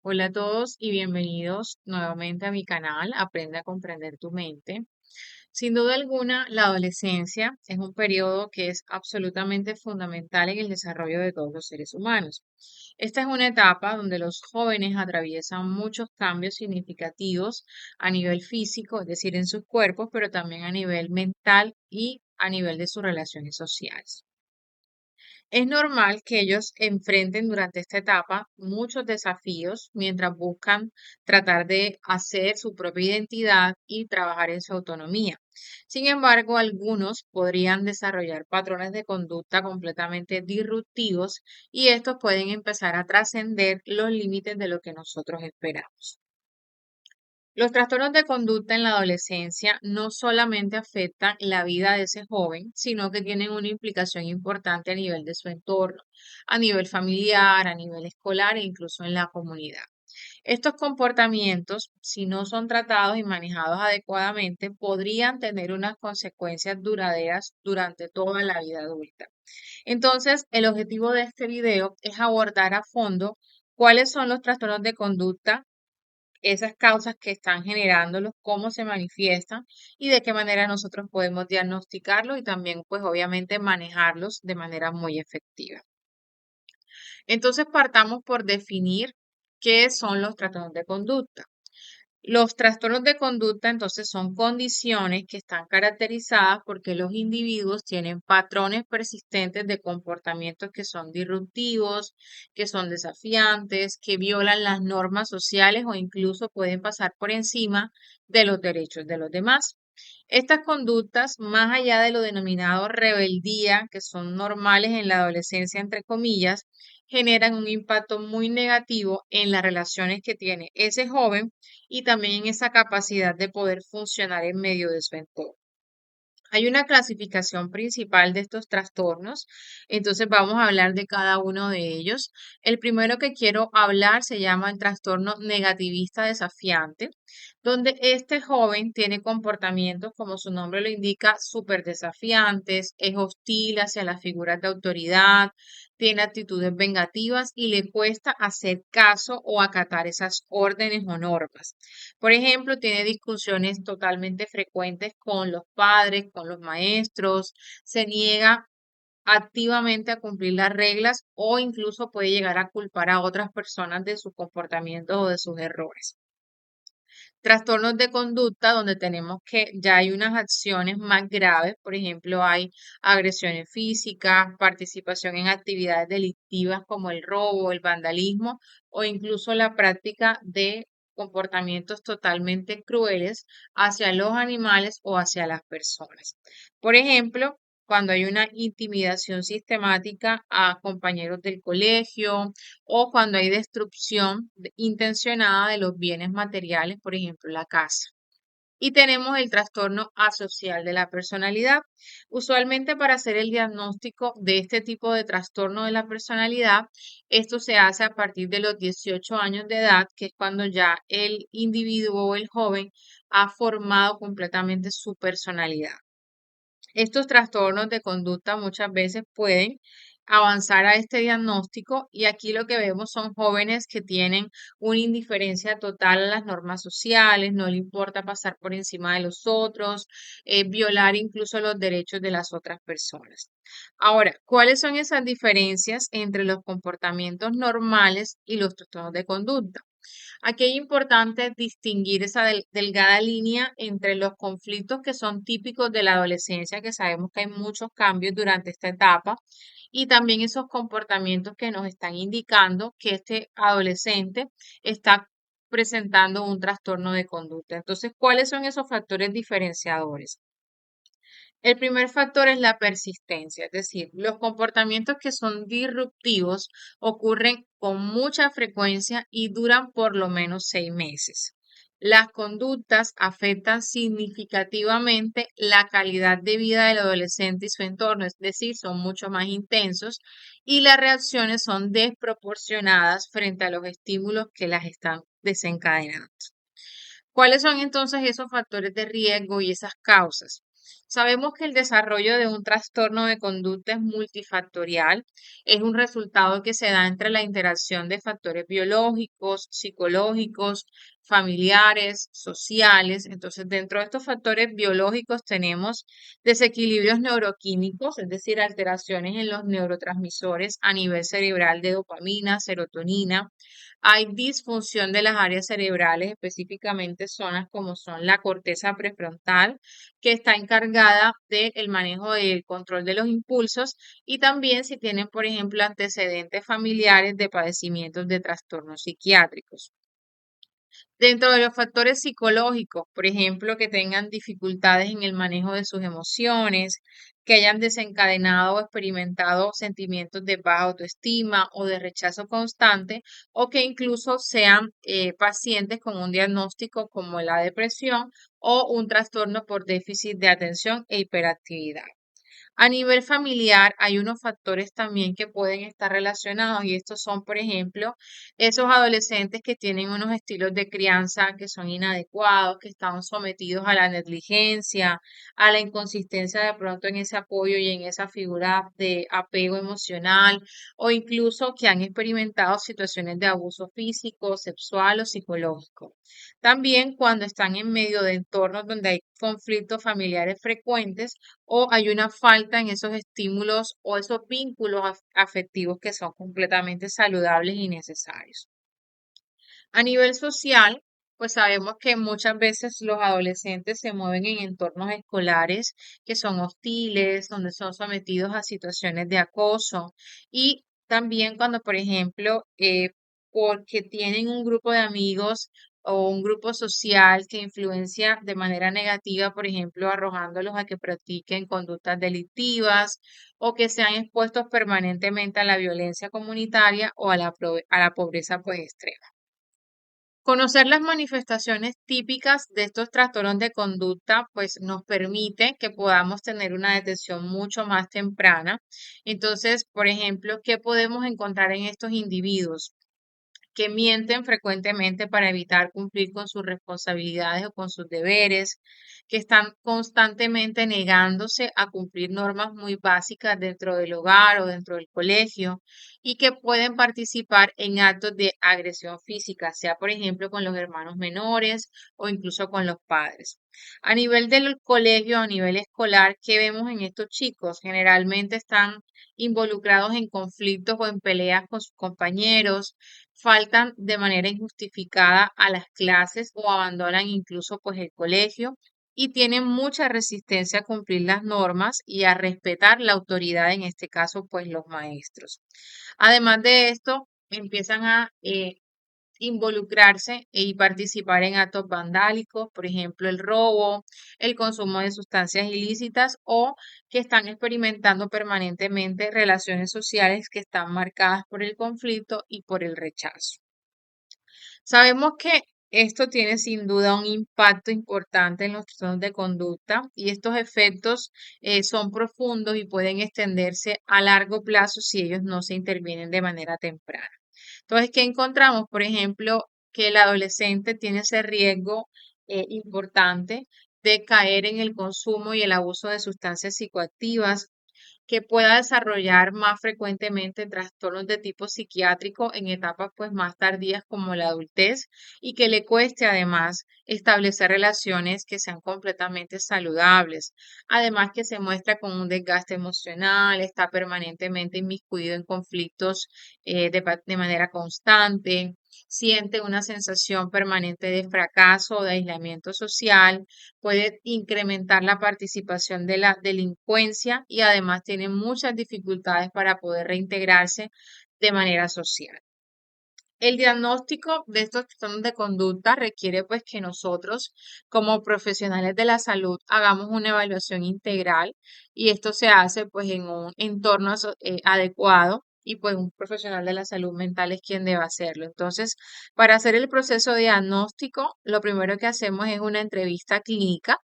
Hola a todos y bienvenidos nuevamente a mi canal Aprende a comprender tu mente. Sin duda alguna, la adolescencia es un periodo que es absolutamente fundamental en el desarrollo de todos los seres humanos. Esta es una etapa donde los jóvenes atraviesan muchos cambios significativos a nivel físico, es decir, en sus cuerpos, pero también a nivel mental y a nivel de sus relaciones sociales. Es normal que ellos enfrenten durante esta etapa muchos desafíos mientras buscan tratar de hacer su propia identidad y trabajar en su autonomía. Sin embargo, algunos podrían desarrollar patrones de conducta completamente disruptivos y estos pueden empezar a trascender los límites de lo que nosotros esperamos. Los trastornos de conducta en la adolescencia no solamente afectan la vida de ese joven, sino que tienen una implicación importante a nivel de su entorno, a nivel familiar, a nivel escolar e incluso en la comunidad. Estos comportamientos, si no son tratados y manejados adecuadamente, podrían tener unas consecuencias duraderas durante toda la vida adulta. Entonces, el objetivo de este video es abordar a fondo cuáles son los trastornos de conducta, esas causas que están generándolos, cómo se manifiestan y de qué manera nosotros podemos diagnosticarlos y también, pues obviamente, manejarlos de manera muy efectiva. Entonces, partamos por definir qué son los trastornos de conducta. Los trastornos de conducta entonces son condiciones que están caracterizadas porque los individuos tienen patrones persistentes de comportamientos que son disruptivos, que son desafiantes, que violan las normas sociales o incluso pueden pasar por encima de los derechos de los demás. Estas conductas, más allá de lo denominado rebeldía, que son normales en la adolescencia, entre comillas, generan un impacto muy negativo en las relaciones que tiene ese joven y también en esa capacidad de poder funcionar en medio de su entorno. Hay una clasificación principal de estos trastornos, entonces vamos a hablar de cada uno de ellos. El primero que quiero hablar se llama el trastorno negativista desafiante, donde este joven tiene comportamientos, como su nombre lo indica, súper desafiantes, es hostil hacia las figuras de autoridad, tiene actitudes vengativas y le cuesta hacer caso o acatar esas órdenes o normas. Por ejemplo, tiene discusiones totalmente frecuentes con los padres, con los maestros, se niega activamente a cumplir las reglas o incluso puede llegar a culpar a otras personas de sus comportamientos o de sus errores. Trastornos de conducta donde tenemos que ya hay unas acciones más graves, por ejemplo, hay agresiones físicas, participación en actividades delictivas como el robo, el vandalismo o incluso la práctica de comportamientos totalmente crueles hacia los animales o hacia las personas. Por ejemplo, cuando hay una intimidación sistemática a compañeros del colegio, o cuando hay destrucción intencionada de los bienes materiales, por ejemplo, la casa. Y tenemos el trastorno asocial de la personalidad. Usualmente para hacer el diagnóstico de este tipo de trastorno de la personalidad, esto se hace a partir de los 18 años de edad, que es cuando ya el individuo o el joven ha formado completamente su personalidad. Estos trastornos de conducta muchas veces pueden avanzar a este diagnóstico y aquí lo que vemos son jóvenes que tienen una indiferencia total a las normas sociales, no le importa pasar por encima de los otros, violar incluso los derechos de las otras personas. Ahora, ¿cuáles son esas diferencias entre los comportamientos normales y los trastornos de conducta? Aquí es importante distinguir esa delgada línea entre los conflictos que son típicos de la adolescencia, que sabemos que hay muchos cambios durante esta etapa, y también esos comportamientos que nos están indicando que este adolescente está presentando un trastorno de conducta. Entonces, ¿cuáles son esos factores diferenciadores? El primer factor es la persistencia, es decir, los comportamientos que son disruptivos ocurren con mucha frecuencia y duran por lo menos 6 meses. Las conductas afectan significativamente la calidad de vida del adolescente y su entorno, es decir, son mucho más intensos y las reacciones son desproporcionadas frente a los estímulos que las están desencadenando. ¿Cuáles son entonces esos factores de riesgo y esas causas? Sabemos que el desarrollo de un trastorno de conducta es multifactorial, es un resultado que se da entre la interacción de factores biológicos, psicológicos, familiares, sociales. Entonces, dentro de estos factores biológicos tenemos desequilibrios neuroquímicos, es decir, alteraciones en los neurotransmisores a nivel cerebral de dopamina, serotonina. Hay disfunción de las áreas cerebrales, específicamente zonas como son la corteza prefrontal, que está encargada del manejo del control de los impulsos, y también si tienen, por ejemplo, antecedentes familiares de padecimientos de trastornos psiquiátricos. Dentro de los factores psicológicos, por ejemplo, que tengan dificultades en el manejo de sus emociones, que hayan desencadenado o experimentado sentimientos de baja autoestima o de rechazo constante, o que incluso sean pacientes con un diagnóstico como la depresión o un trastorno por déficit de atención e hiperactividad. A nivel familiar, hay unos factores también que pueden estar relacionados, y estos son, por ejemplo, esos adolescentes que tienen unos estilos de crianza que son inadecuados, que están sometidos a la negligencia, a la inconsistencia de pronto en ese apoyo y en esa figura de apego emocional, o incluso que han experimentado situaciones de abuso físico, sexual o psicológico. También cuando están en medio de entornos donde hay conflictos familiares frecuentes, o hay una falta en esos estímulos o esos vínculos afectivos que son completamente saludables y necesarios. A nivel social, pues sabemos que muchas veces los adolescentes se mueven en entornos escolares que son hostiles, donde son sometidos a situaciones de acoso, y también cuando, por ejemplo, porque tienen un grupo de amigos o un grupo social que influencia de manera negativa, por ejemplo, arrojándolos a que practiquen conductas delictivas o que sean expuestos permanentemente a la violencia comunitaria o a la pobreza pues extrema. Conocer las manifestaciones típicas de estos trastornos de conducta, pues nos permite que podamos tener una detección mucho más temprana. Entonces, por ejemplo, ¿qué podemos encontrar en estos individuos? Que mienten frecuentemente para evitar cumplir con sus responsabilidades o con sus deberes, que están constantemente negándose a cumplir normas muy básicas dentro del hogar o dentro del colegio, y que pueden participar en actos de agresión física, sea por ejemplo con los hermanos menores o incluso con los padres. A nivel del colegio, a nivel escolar, ¿qué vemos en estos chicos? Generalmente están involucrados en conflictos o en peleas con sus compañeros, faltan de manera injustificada a las clases o abandonan incluso pues el colegio, y tienen mucha resistencia a cumplir las normas y a respetar la autoridad, en este caso pues los maestros. Además de esto, empiezan a involucrarse y participar en actos vandálicos, por ejemplo, el robo, el consumo de sustancias ilícitas, o que están experimentando permanentemente relaciones sociales que están marcadas por el conflicto y por el rechazo. Sabemos que esto tiene sin duda un impacto importante en los trastornos de conducta, y estos efectos son profundos y pueden extenderse a largo plazo si ellos no se intervienen de manera temprana. Entonces, ¿qué encontramos? Por ejemplo, que el adolescente tiene ese riesgo importante de caer en el consumo y el abuso de sustancias psicoactivas, que pueda desarrollar más frecuentemente trastornos de tipo psiquiátrico en etapas pues más tardías como la adultez, y que le cueste además establecer relaciones que sean completamente saludables. Además, que se muestra con un desgaste emocional, está permanentemente inmiscuido en conflictos de manera constante, siente una sensación permanente de fracaso o de aislamiento social, puede incrementar la participación de la delincuencia, y además tiene muchas dificultades para poder reintegrarse de manera social. El diagnóstico de estos trastornos de conducta requiere pues que nosotros como profesionales de la salud hagamos una evaluación integral, y esto se hace pues en un entorno adecuado, y pues un profesional de la salud mental es quien debe hacerlo. Entonces, para hacer el proceso diagnóstico, lo primero que hacemos es una entrevista clínica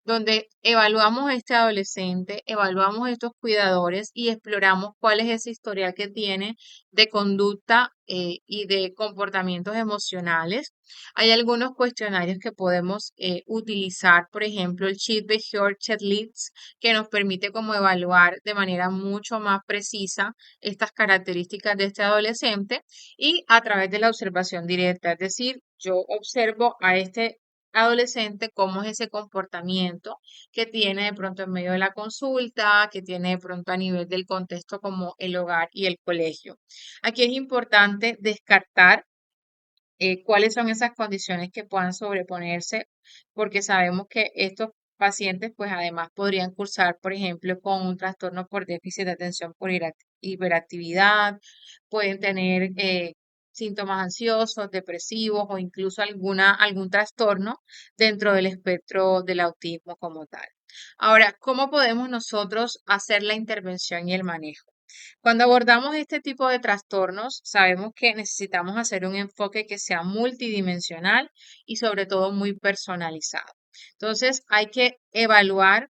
donde evaluamos a este adolescente, evaluamos a estos cuidadores y exploramos cuál es ese historial que tiene de conducta y de comportamientos emocionales. Hay algunos cuestionarios que podemos utilizar, por ejemplo, el Cheat Behavior Checklist, que nos permite como evaluar de manera mucho más precisa estas características de este adolescente y a través de la observación directa, es decir, yo observo a este adolescente cómo es ese comportamiento que tiene de pronto en medio de la consulta, que tiene de pronto a nivel del contexto como el hogar y el colegio. Aquí es importante descartar cuáles son esas condiciones que puedan sobreponerse, porque sabemos que estos pacientes, pues además podrían cursar, por ejemplo, con un trastorno por déficit de atención por hiperactividad, pueden tener síntomas ansiosos, depresivos o incluso algún trastorno dentro del espectro del autismo como tal. Ahora, ¿cómo podemos nosotros hacer la intervención y el manejo? Cuando abordamos este tipo de trastornos, sabemos que necesitamos hacer un enfoque que sea multidimensional y sobre todo muy personalizado. Entonces, hay que evaluar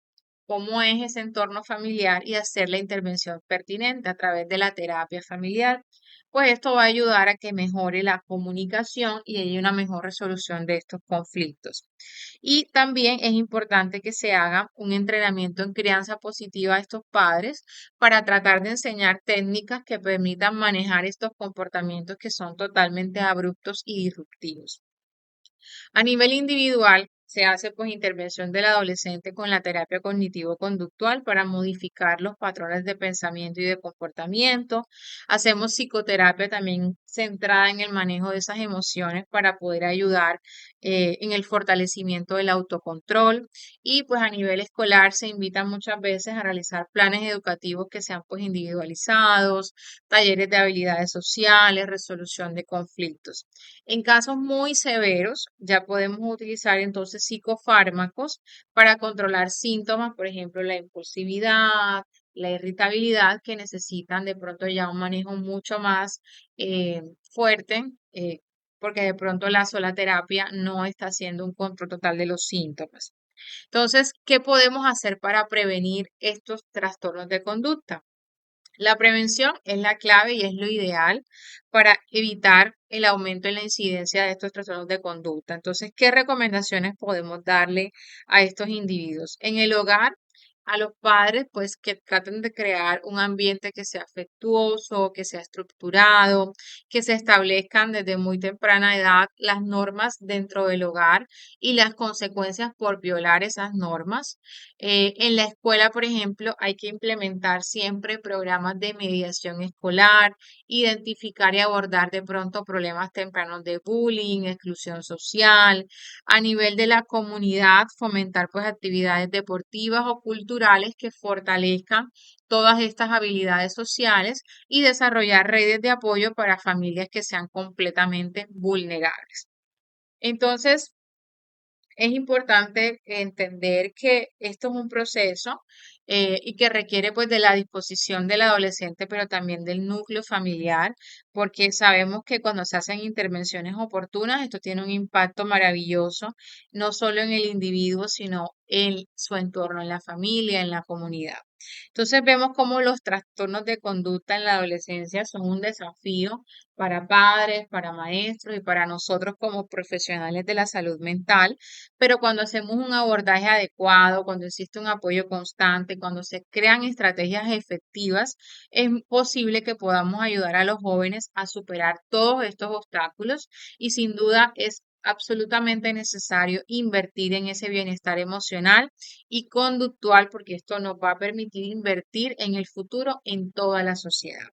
cómo es ese entorno familiar y hacer la intervención pertinente a través de la terapia familiar. Pues esto va a ayudar a que mejore la comunicación y haya una mejor resolución de estos conflictos. Y también es importante que se haga un entrenamiento en crianza positiva a estos padres para tratar de enseñar técnicas que permitan manejar estos comportamientos que son totalmente abruptos y disruptivos. A nivel individual, se hace pues intervención del adolescente con la terapia cognitivo-conductual para modificar los patrones de pensamiento y de comportamiento. Hacemos psicoterapia también centrada en el manejo de esas emociones para poder ayudar en el fortalecimiento del autocontrol. Y pues a nivel escolar se invita muchas veces a realizar planes educativos que sean pues individualizados, talleres de habilidades sociales, resolución de conflictos. En casos muy severos, ya podemos utilizar entonces psicofármacos para controlar síntomas, por ejemplo, la impulsividad, la irritabilidad, que necesitan de pronto ya un manejo mucho más fuerte, porque de pronto la sola terapia no está haciendo un control total de los síntomas. Entonces, ¿qué podemos hacer para prevenir estos trastornos de conducta? La prevención es la clave y es lo ideal para evitar el aumento en la incidencia de estos trastornos de conducta. Entonces, ¿qué recomendaciones podemos darle a estos individuos? En el hogar, a los padres, pues que traten de crear un ambiente que sea afectuoso, que sea estructurado, que se establezcan desde muy temprana edad las normas dentro del hogar y las consecuencias por violar esas normas. En la escuela, por ejemplo, hay que implementar siempre programas de mediación escolar, identificar y abordar de pronto problemas tempranos de bullying, exclusión social. A nivel de la comunidad, fomentar pues actividades deportivas o culturales que fortalezcan todas estas habilidades sociales y desarrollar redes de apoyo para familias que sean completamente vulnerables. Entonces, es importante entender que esto es un proceso y que requiere pues de la disposición del adolescente, pero también del núcleo familiar, porque sabemos que cuando se hacen intervenciones oportunas, esto tiene un impacto maravilloso, no solo en el individuo, sino en su entorno, en la familia, en la comunidad. Entonces vemos cómo los trastornos de conducta en la adolescencia son un desafío para padres, para maestros y para nosotros como profesionales de la salud mental, pero cuando hacemos un abordaje adecuado, cuando existe un apoyo constante, cuando se crean estrategias efectivas, es posible que podamos ayudar a los jóvenes a superar todos estos obstáculos y sin duda es absolutamente necesario invertir en ese bienestar emocional y conductual porque esto nos va a permitir invertir en el futuro en toda la sociedad.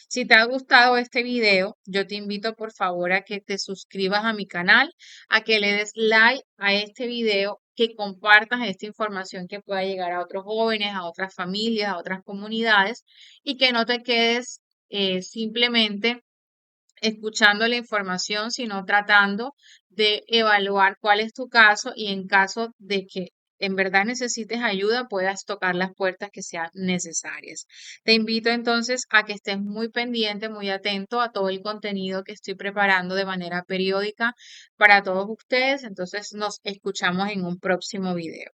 Si te ha gustado este video, yo te invito por favor a que te suscribas a mi canal, a que le des like a este video, que compartas esta información que pueda llegar a otros jóvenes, a otras familias, a otras comunidades y que no te quedes simplemente escuchando la información, sino tratando de evaluar cuál es tu caso y en caso de que en verdad necesites ayuda, puedas tocar las puertas que sean necesarias. Te invito entonces a que estés muy pendiente, muy atento a todo el contenido que estoy preparando de manera periódica para todos ustedes. Entonces nos escuchamos en un próximo video.